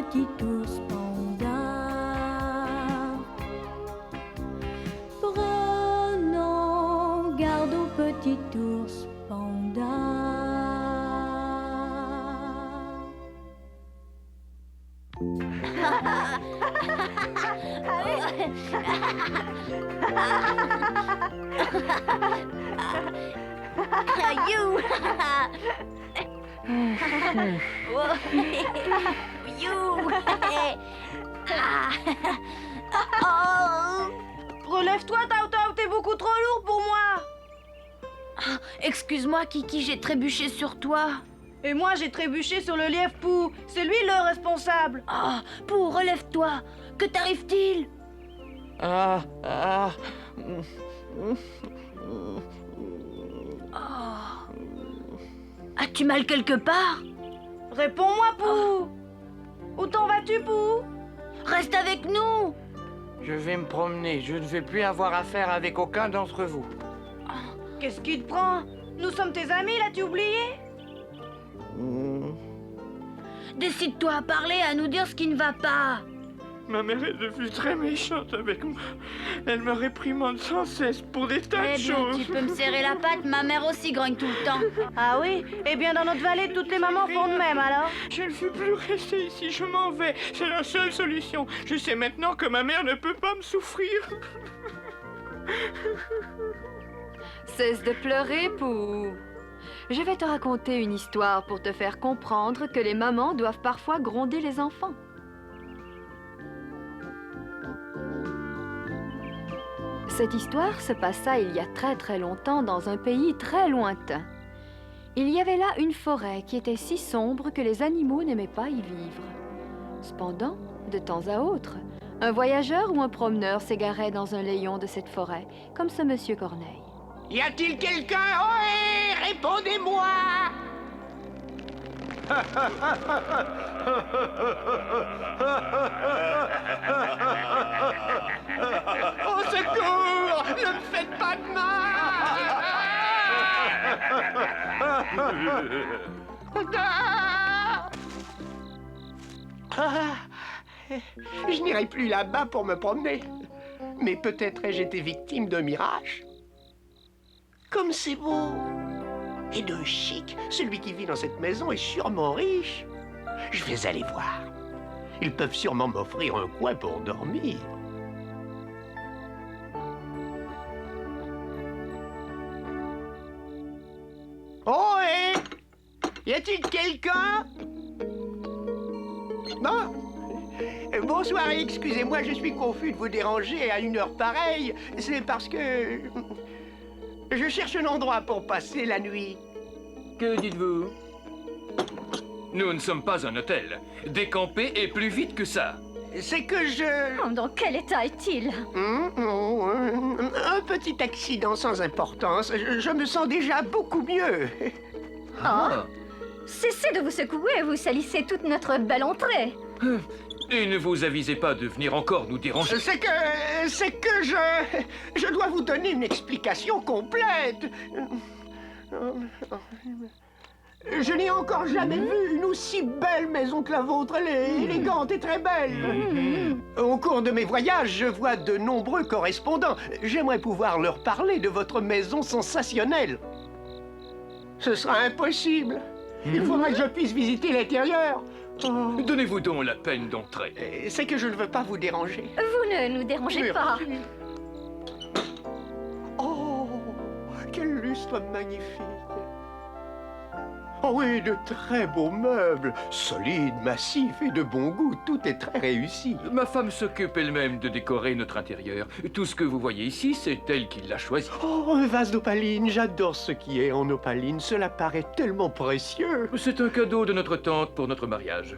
petit ours panda. Prenons garde au petit ours panda. You! You! Relève-toi, Tao Tao, t'es beaucoup trop lourd pour moi. Excuse-moi, Kiki, j'ai trébuché sur toi. Et moi, j'ai trébuché sur le lièvre Pou. C'est lui le responsable. Ah, Pou, relève-toi. Que t'arrive-t-il? As-tu mal quelque part? Réponds-moi, Pou. Où t'en vas-tu, Pou? Reste avec nous. Je vais me promener. Je ne vais plus avoir affaire avec aucun d'entre vous. Qu'est-ce qui te prend? Nous sommes tes amis, l'as-tu oublié? Décide-toi à parler, à nous dire ce qui ne va pas. Ma mère est devenue très méchante avec moi. Elle me réprimande sans cesse pour des tas de Eh bien, choses. tu peux me serrer la patte, ma mère aussi grogne tout le temps. Ah oui? Eh bien, dans notre vallée, toutes les mamans font de même, alors? Je ne veux plus rester ici, je m'en vais. C'est la seule solution. Je sais maintenant que ma mère ne peut pas me souffrir. Cesse de pleurer, Pou. Je vais te raconter une histoire pour te faire comprendre que les mamans doivent parfois gronder les enfants. Cette histoire se passa il y a très très longtemps dans un pays très lointain. Il y avait là une forêt qui était si sombre que les animaux n'aimaient pas y vivre. Cependant, de temps à autre, un voyageur ou un promeneur s'égarait dans un layon de cette forêt, comme ce monsieur Corneille. Y a-t-il quelqu'un? Ohé, répondez-moi! Au secours! Ne me faites pas de mal! Je n'irai plus là-bas pour me promener. Mais peut-être ai-je été victime d'un mirage? Comme c'est beau! Et de chic! Celui qui vit dans cette maison est sûrement riche. Je vais aller voir. Ils peuvent sûrement m'offrir un coin pour dormir. Oh, hé! Y a-t-il quelqu'un? Non? Bonsoir, excusez-moi, je suis confus de vous déranger à une heure pareille. C'est parce que... je cherche un endroit pour passer la nuit. Que dites-vous? Nous ne sommes pas un hôtel. Décamper est plus vite que ça. C'est que je... Dans quel état est-il? Un petit accident sans importance. Je me sens déjà beaucoup mieux. Ah. Cessez de vous secouer, vous salissez toute notre belle entrée. Et ne vous avisez pas de venir encore nous déranger. C'est que je dois vous donner une explication complète. Je n'ai encore jamais vu une aussi belle maison que la vôtre. Elle est élégante et très belle. Au cours de mes voyages, je vois de nombreux correspondants. J'aimerais pouvoir leur parler de votre maison sensationnelle. Ce sera impossible. Il faudrait que je puisse visiter l'intérieur. Donnez-vous donc la peine d'entrer. C'est que je ne veux pas vous déranger. Vous ne nous dérangez pas. Oh, quel lustre magnifique. Oh oui, de très beaux meubles, solides, massifs et de bon goût. Tout est très réussi. Ma femme s'occupe elle-même de décorer notre intérieur. Tout ce que vous voyez ici, c'est elle qui l'a choisi. Oh, un vase d'opaline, j'adore ce qui est en opaline. Cela paraît tellement précieux. C'est un cadeau de notre tante pour notre mariage.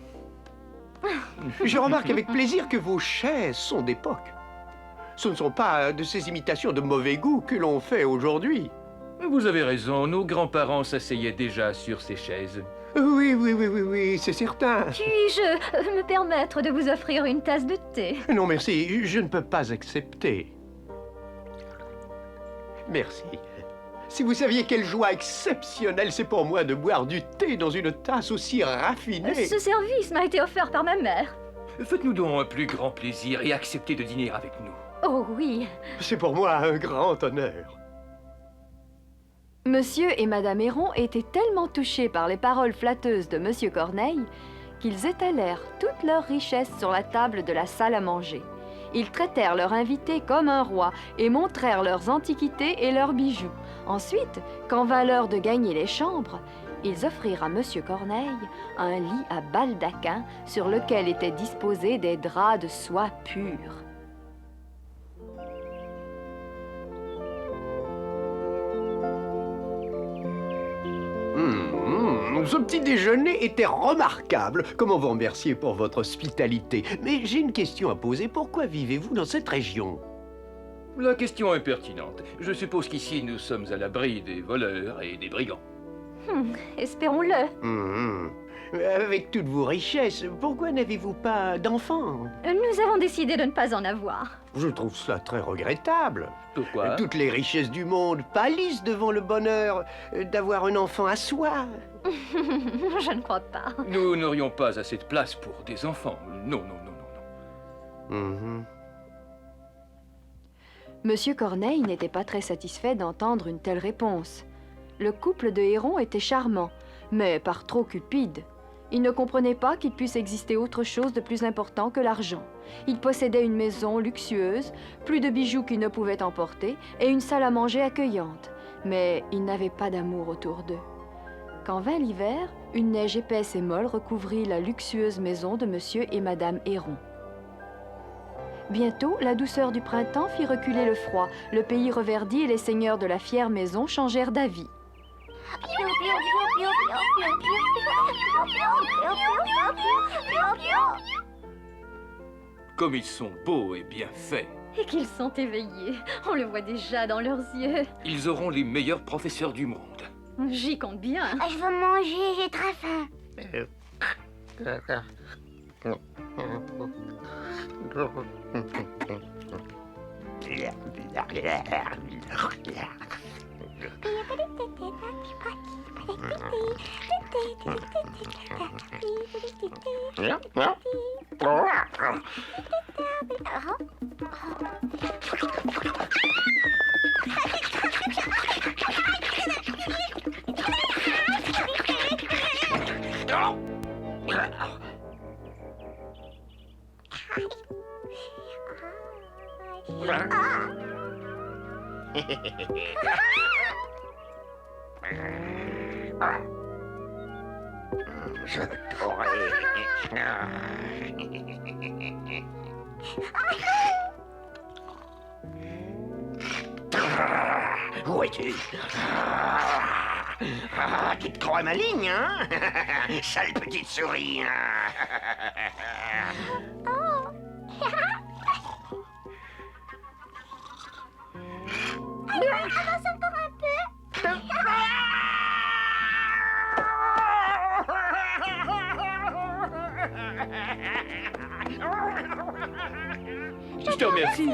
Je remarque avec plaisir que vos chaises sont d'époque. Ce ne sont pas de ces imitations de mauvais goût que l'on fait aujourd'hui. Vous avez raison, nos grands-parents s'asseyaient déjà sur ces chaises. Oui, c'est certain. Puis-je me permettre de vous offrir une tasse de thé? Non, merci, je ne peux pas accepter. Merci. Si vous saviez quelle joie exceptionnelle c'est pour moi de boire du thé dans une tasse aussi raffinée. Ce service m'a été offert par ma mère. Faites-nous donc un plus grand plaisir et acceptez de dîner avec nous. Oh oui. C'est pour moi un grand honneur. Monsieur et Madame Héron étaient tellement touchés par les paroles flatteuses de Monsieur Corneille qu'ils étalèrent toute leur richesse sur la table de la salle à manger. Ils traitèrent leur invité comme un roi et montrèrent leurs antiquités et leurs bijoux. Ensuite, quand vint l'heure de gagner les chambres, ils offrirent à Monsieur Corneille un lit à baldaquin sur lequel étaient disposés des draps de soie pure. Ce petit déjeuner était remarquable. Comment vous remercier pour votre hospitalité? Mais j'ai une question à poser. Pourquoi vivez-vous dans cette région? La question est pertinente. Je suppose qu'ici, nous sommes à l'abri des voleurs et des brigands. Espérons-le. Avec toutes vos richesses, pourquoi n'avez-vous pas d'enfants? Nous avons décidé de ne pas en avoir. Je trouve cela très regrettable. Pourquoi? Toutes les richesses du monde pâlissent devant le bonheur d'avoir un enfant à soi. Je ne crois pas. Nous n'aurions pas assez de place pour des enfants. Non, non, non, non, non. Mhm. Monsieur Corneille n'était pas très satisfait d'entendre une telle réponse. Le couple de Héron était charmant, mais par trop cupide. Il ne comprenait pas qu'il puisse exister autre chose de plus important que l'argent. Il possédait une maison luxueuse, plus de bijoux qu'il ne pouvait emporter, et une salle à manger accueillante. Mais il n'avait pas d'amour autour d'eux. Quand vint l'hiver, une neige épaisse et molle recouvrit la luxueuse maison de Monsieur et Madame Héron. Bientôt, la douceur du printemps fit reculer le froid. Le pays reverdit et les seigneurs de la fière maison changèrent d'avis. Comme ils sont beaux et bien faits. Et qu'ils sont éveillés. On le voit déjà dans leurs yeux. Ils auront les meilleurs professeurs du monde. J'y compte bien. Je veux manger, j'ai très faim. Je t'aurais... Où es-tu? Tu te crois maligne, hein? Sale petite souris, Avance encore un peu. Je te remercie.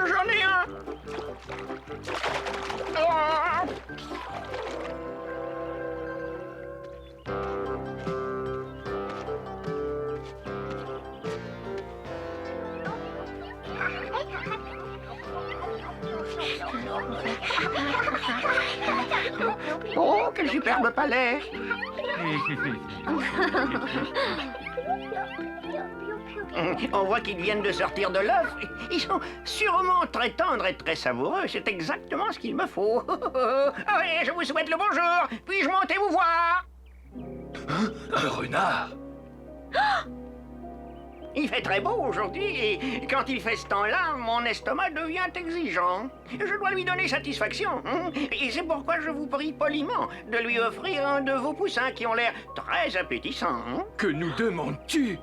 J'en ai un. Oh, quel superbe palais! On voit qu'ils viennent de sortir de l'œuf. Ils sont sûrement très tendres et très savoureux. C'est exactement ce qu'il me faut. Ah oui, je vous souhaite le bonjour. Puis-je monter vous voir? Un renard? Il fait très beau aujourd'hui et quand il fait ce temps-là, mon estomac devient exigeant. Je dois lui donner satisfaction. Et c'est pourquoi je vous prie poliment de lui offrir un de vos poussins qui ont l'air très appétissants. Que nous demandes-tu?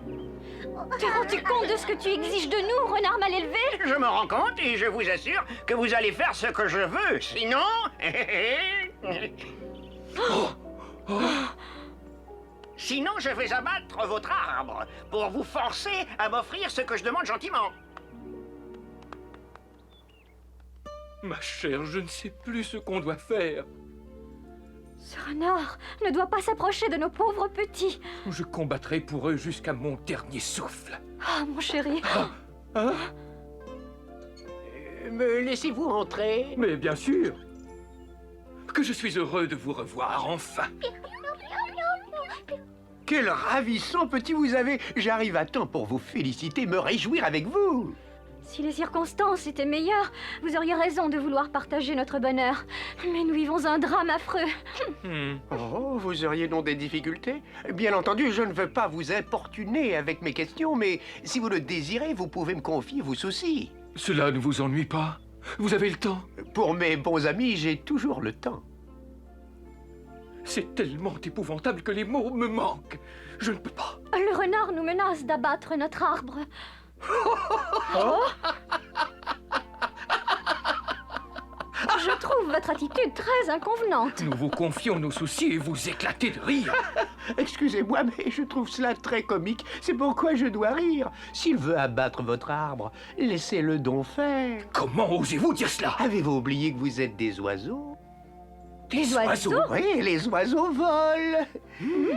Te rends-tu compte de ce que tu exiges de nous, renard mal élevé? Je me rends compte et je vous assure que vous allez faire ce que je veux. Sinon... Sinon, je vais abattre votre arbre pour vous forcer à m'offrir ce que je demande gentiment. Ma chère, je ne sais plus ce qu'on doit faire. Ce renard ne doit pas s'approcher de nos pauvres petits. Je combattrai pour eux jusqu'à mon dernier souffle. Ah, mon chéri. Hein? Me laissez-vous entrer? Mais bien sûr. Que je suis heureux de vous revoir, enfin. Quel ravissant petit vous avez! J'arrive à temps pour vous féliciter, me réjouir avec vous. Si les circonstances étaient meilleures, vous auriez raison de vouloir partager notre bonheur. Mais nous vivons un drame affreux. Oh, vous auriez donc des difficultés? Bien entendu, je ne veux pas vous importuner avec mes questions, mais si vous le désirez, vous pouvez me confier vos soucis. Cela ne vous ennuie pas? Vous avez le temps? Pour mes bons amis, j'ai toujours le temps. C'est tellement épouvantable que les mots me manquent. Je ne peux pas. Le renard nous menace d'abattre notre arbre. Je trouve votre attitude très inconvenante. Nous vous confions nos soucis et vous éclatez de rire. Excusez-moi, mais je trouve cela très comique. C'est pourquoi je dois rire. S'il veut abattre votre arbre, laissez-le donc faire. Comment osez-vous dire cela? Avez-vous oublié que vous êtes des oiseaux? Des oiseaux? Oui, les oiseaux volent.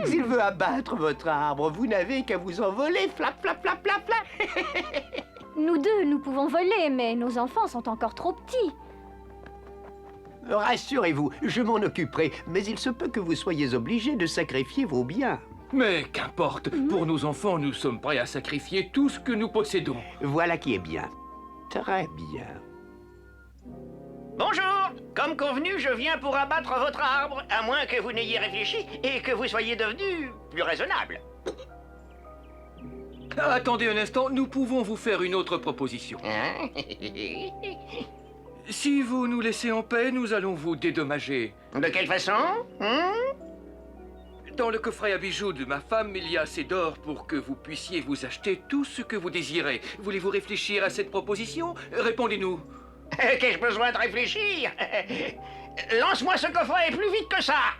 S'il veut abattre votre arbre, vous n'avez qu'à vous envoler. Flap, flap, flap, flap, flap. Nous deux, nous pouvons voler, mais nos enfants sont encore trop petits. Rassurez-vous, je m'en occuperai, mais il se peut que vous soyez obligés de sacrifier vos biens. Mais qu'importe, pour nos enfants, nous sommes prêts à sacrifier tout ce que nous possédons. Voilà qui est bien. Très bien. Bonjour! Comme convenu, je viens pour abattre votre arbre, à moins que vous n'ayez réfléchi et que vous soyez devenu plus raisonnable. Attendez un instant, nous pouvons vous faire une autre proposition. Hein? Si vous nous laissez en paix, nous allons vous dédommager. De quelle façon? Dans le coffret à bijoux de ma femme, il y a assez d'or pour que vous puissiez vous acheter tout ce que vous désirez. Voulez-vous réfléchir à cette proposition? Répondez-nous. Qu'ai-je besoin de réfléchir? Lance-moi ce coffret plus vite que ça!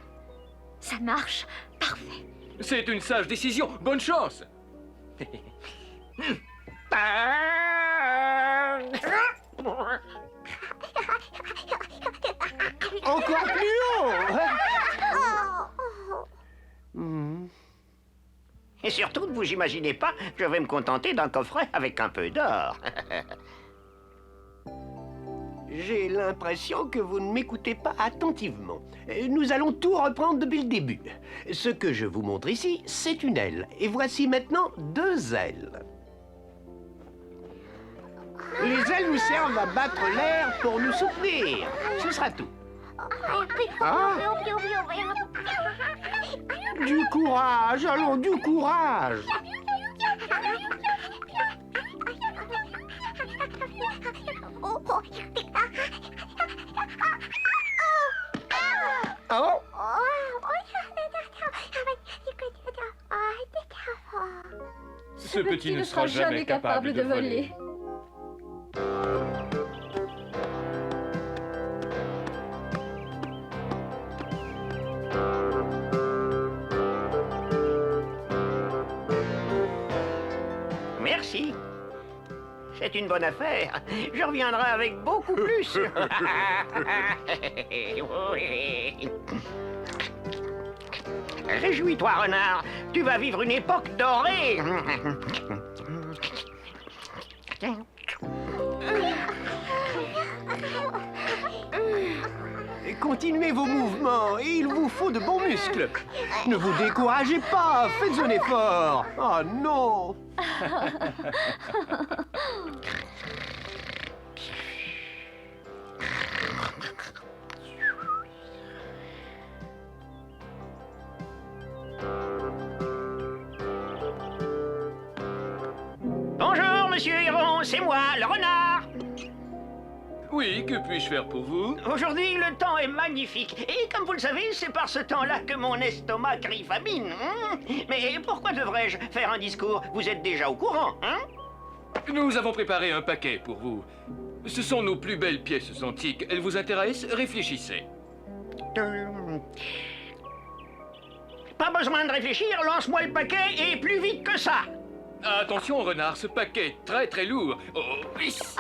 Ça marche. Parfait. C'est une sage décision. Bonne chance. Encore plus haut! Et surtout, ne vous imaginez pas, je vais me contenter d'un coffret avec un peu d'or. J'ai l'impression que vous ne m'écoutez pas attentivement. Nous allons tout reprendre depuis le début. Ce que je vous montre ici, c'est une aile. Et voici maintenant 2 ailes. Les ailes nous servent à battre l'air pour nous soutenir. Ce sera tout. Ah. Du courage, allons, du courage. Oh. Ce petit ne sera jamais capable de voler. Merci. C'est une bonne affaire. Je reviendrai avec beaucoup plus. Réjouis-toi, renard. Tu vas vivre une époque dorée. Continuez vos mouvements et il vous faut de bons muscles. Ne vous découragez pas, faites un effort. Oh non. Bonjour, monsieur Héron, c'est moi, le renard. Oui, que puis-je faire pour vous? Aujourd'hui, le temps est magnifique. Et comme vous le savez, c'est par ce temps-là que mon estomac crie famine. Mais pourquoi devrais-je faire un discours? Vous êtes déjà au courant, hein? Nous avons préparé un paquet pour vous. Ce sont nos plus belles pièces antiques. Elles vous intéressent? Réfléchissez. pas besoin de réfléchir, lance-moi le paquet et plus vite que ça. Attention, renard, ce paquet est très très lourd. Oh, hiss.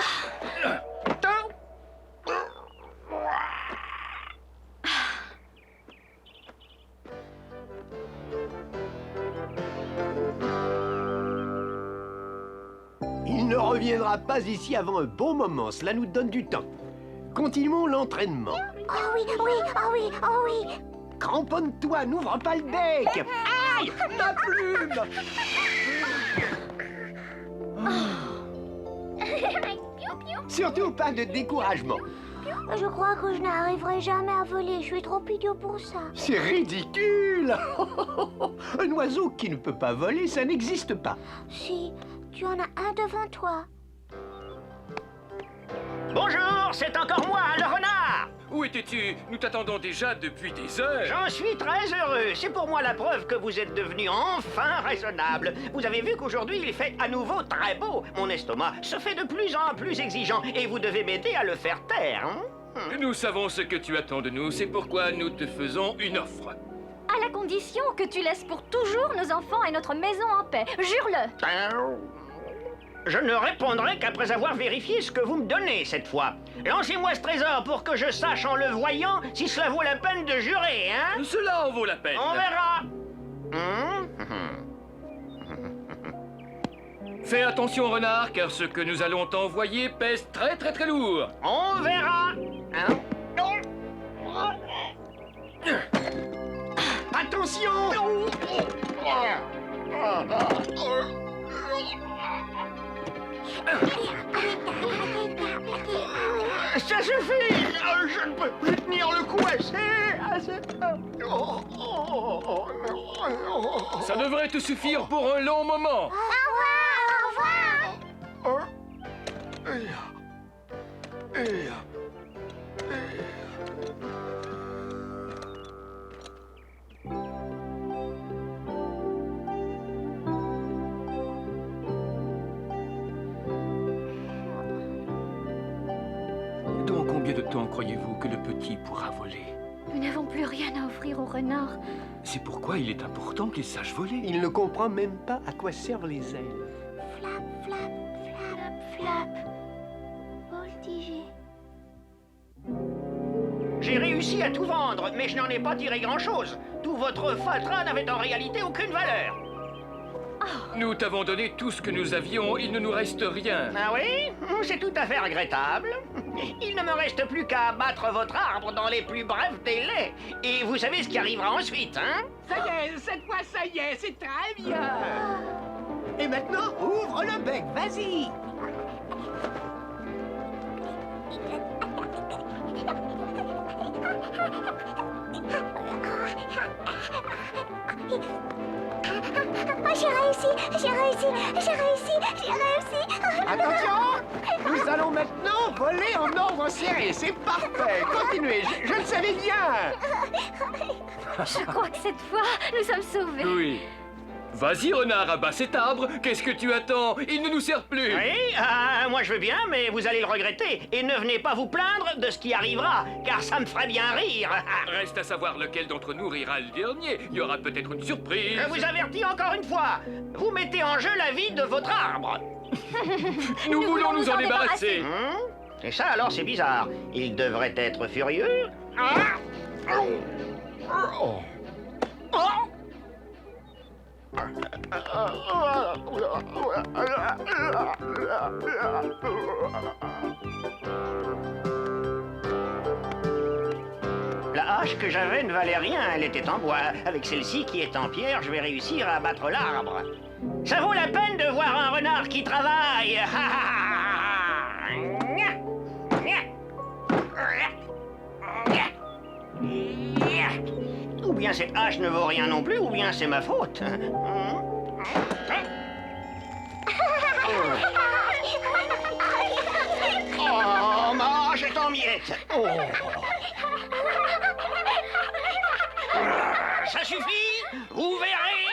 Il ne reviendra pas ici avant un bon moment, cela nous donne du temps. Continuons l'entraînement. Oh oui, oui, oh oui, oh oui. Cramponne-toi, n'ouvre pas le bec. Aïe, ma plume. Surtout pas de découragement. Je crois que je n'arriverai jamais à voler. Je suis trop idiot pour ça. C'est ridicule. Un oiseau qui ne peut pas voler, ça n'existe pas. Si, tu en as un devant toi. Bonjour, c'est encore moi, le renard. Où étais-tu? Nous t'attendons déjà depuis des heures. J'en suis très heureux. C'est pour moi la preuve que vous êtes devenu enfin raisonnable. Vous avez vu qu'aujourd'hui, il fait à nouveau très beau. Mon estomac se fait de plus en plus exigeant et vous devez m'aider à le faire taire. Nous savons ce que tu attends de nous, c'est pourquoi nous te faisons une offre. À la condition que tu laisses pour toujours nos enfants et notre maison en paix. Jure-le. Je ne répondrai qu'après avoir vérifié ce que vous me donnez cette fois. Lancez-moi ce trésor pour que je sache en le voyant si cela vaut la peine de jurer, hein? Cela en vaut la peine. On verra. Fais attention, renard, car ce que nous allons t'envoyer pèse très très très lourd. On verra. Hein? Attention! Ça suffit! Je ne peux plus tenir le coup assez! Ça devrait te suffire pour un long moment. Au revoir, au revoir. Dans combien de temps croyez-vous que le petit pourra voler? Nous n'avons plus rien à offrir au renard. C'est pourquoi il est important qu'il sache voler. Il ne comprend même pas à quoi servent les ailes. Flap, flap, flap, flap. Voltiger. J'ai réussi à tout vendre, mais je n'en ai pas tiré grand-chose. Tout votre fatras n'avait en réalité aucune valeur. Nous t'avons donné tout ce que nous avions, il ne nous reste rien. Ah oui? C'est tout à fait regrettable. Il ne me reste plus qu'à abattre votre arbre dans les plus brefs délais. Et vous savez ce qui arrivera ensuite, hein? Ça y est, cette fois, ça y est, c'est très bien. Et maintenant, ouvre le bec, vas-y! Oh, j'ai réussi, j'ai réussi, j'ai réussi, j'ai réussi. Attention! Nous allons maintenant voler en ordre serré, c'est parfait! Continuez, je le savais bien! Je crois que cette fois, nous sommes sauvés. Oui. Vas-y, renard, abat cet arbre. Qu'est-ce que tu attends? Il ne nous sert plus. Oui, moi je veux bien, mais vous allez le regretter. Et ne venez pas vous plaindre de ce qui arrivera, car ça me ferait bien rire. Reste à savoir lequel d'entre nous rira le dernier. Il y aura peut-être une surprise. Je vous avertis encore une fois, vous mettez en jeu la vie de votre arbre. Nous voulons nous en débarrasser. Et ça alors c'est bizarre. Il devrait être furieux. La hache que j'avais ne valait rien, elle était en bois. Avec celle-ci qui est en pierre, je vais réussir à abattre l'arbre. Ça vaut la peine de voir un renard qui travaille. Ou bien cette hache ne vaut rien non plus, ou bien c'est ma faute. Oh, ma hache est en miettes. Oh. Ça suffit, vous verrez.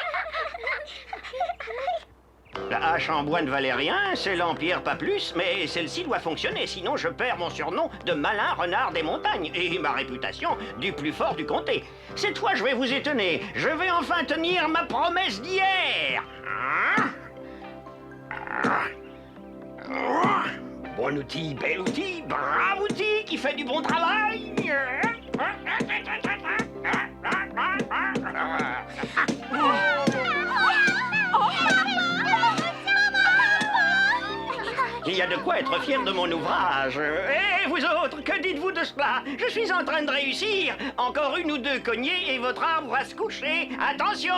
La hache en bois ne valait rien, c'est l'Empire pas plus, mais celle-ci doit fonctionner, sinon je perds mon surnom de malin renard des montagnes et ma réputation du plus fort du comté. Cette fois, je vais vous étonner. Je vais enfin tenir ma promesse d'hier. Bon outil, bel outil, brave outil qui fait du bon travail. Il y a de quoi être fier de mon ouvrage. Et vous autres, que dites-vous de cela? Je suis en train de réussir. Encore une ou deux cognées et votre arbre va se coucher. Attention!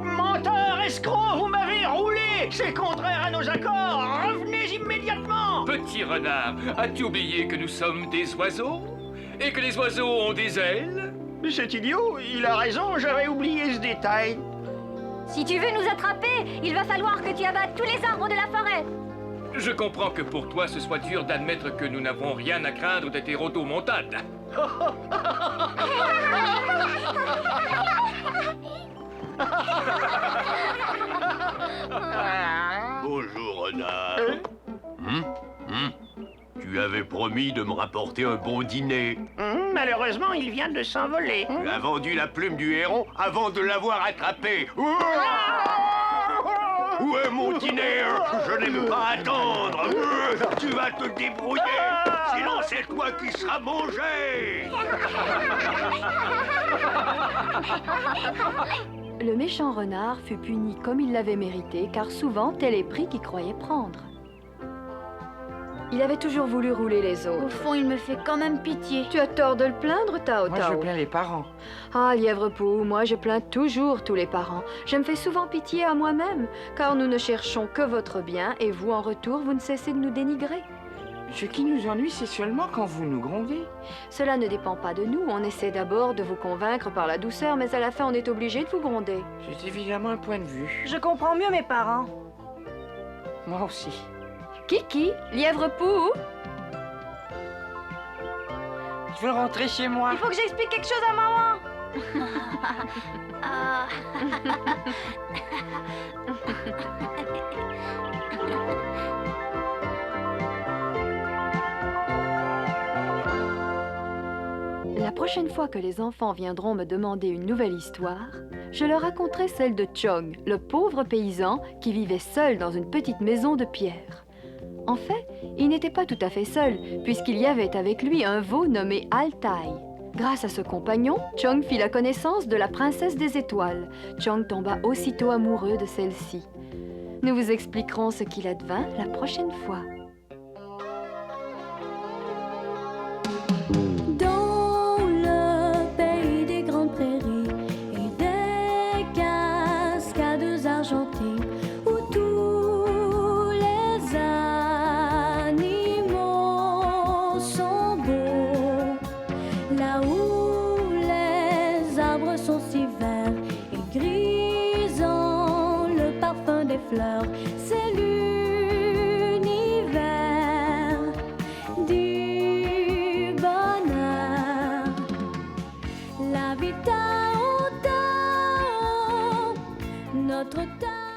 Menteur, escroc, vous m'avez roulé! C'est contraire à nos accords! Revenez immédiatement! Petit renard, as-tu oublié que nous sommes des oiseaux? Et que les oiseaux ont des ailes? C'est idiot, il a raison, j'avais oublié ce détail. Si tu veux nous attraper, il va falloir que tu abattes tous les arbres de la forêt. Je comprends que pour toi, ce soit dur d'admettre que nous n'avons rien à craindre de tes rotomontades. Bonjour, renard. Tu avais promis de me rapporter un bon dîner. Malheureusement, il vient de s'envoler. Tu as vendu la plume du héron avant de l'avoir attrapé. Où est mon dîner? Je n'aime pas attendre. Tu vas te débrouiller. Sinon, c'est toi qui seras mangé. Le méchant renard fut puni comme il l'avait mérité, car souvent tel est pris qu'il croyait prendre. Il avait toujours voulu rouler les Au autres. fond, il me fait quand même pitié. Tu as tort de le plaindre, Tao Moi, je Tao. plains les parents. Ah, Lièvre-Pou, moi je plains toujours tous les parents. Je me fais souvent pitié à moi-même, car nous ne cherchons que votre bien, et vous, en retour, vous ne cessez de nous dénigrer. Ce qui nous ennuie, c'est seulement quand vous nous grondez. Cela ne dépend pas de nous, on essaie d'abord de vous convaincre par la douceur, mais à la fin on est obligé de vous gronder. C'est évidemment un point de vue. Je comprends mieux mes parents. Moi aussi. Kiki, Lièvre-Pou, Je veux rentrer chez moi. Il faut que j'explique quelque chose à maman. Ah. la prochaine fois que les enfants viendront me demander une nouvelle histoire, je leur raconterai celle de Chong, le pauvre paysan qui vivait seul dans une petite maison de pierre. En fait, il n'était pas tout à fait seul, puisqu'il y avait avec lui un veau nommé Altai. Grâce à ce compagnon, Chong fit la connaissance de la princesse des étoiles. Chong tomba aussitôt amoureux de celle-ci. Nous vous expliquerons ce qu'il advint la prochaine fois. Dans le pays des grandes prairies et des cascades argentées, où tous les animaux sont beaux, là où les arbres sont si verts et grisants, le parfum des fleurs, c'est l'univers du bonheur. La vie Tao Tao, notre Tao.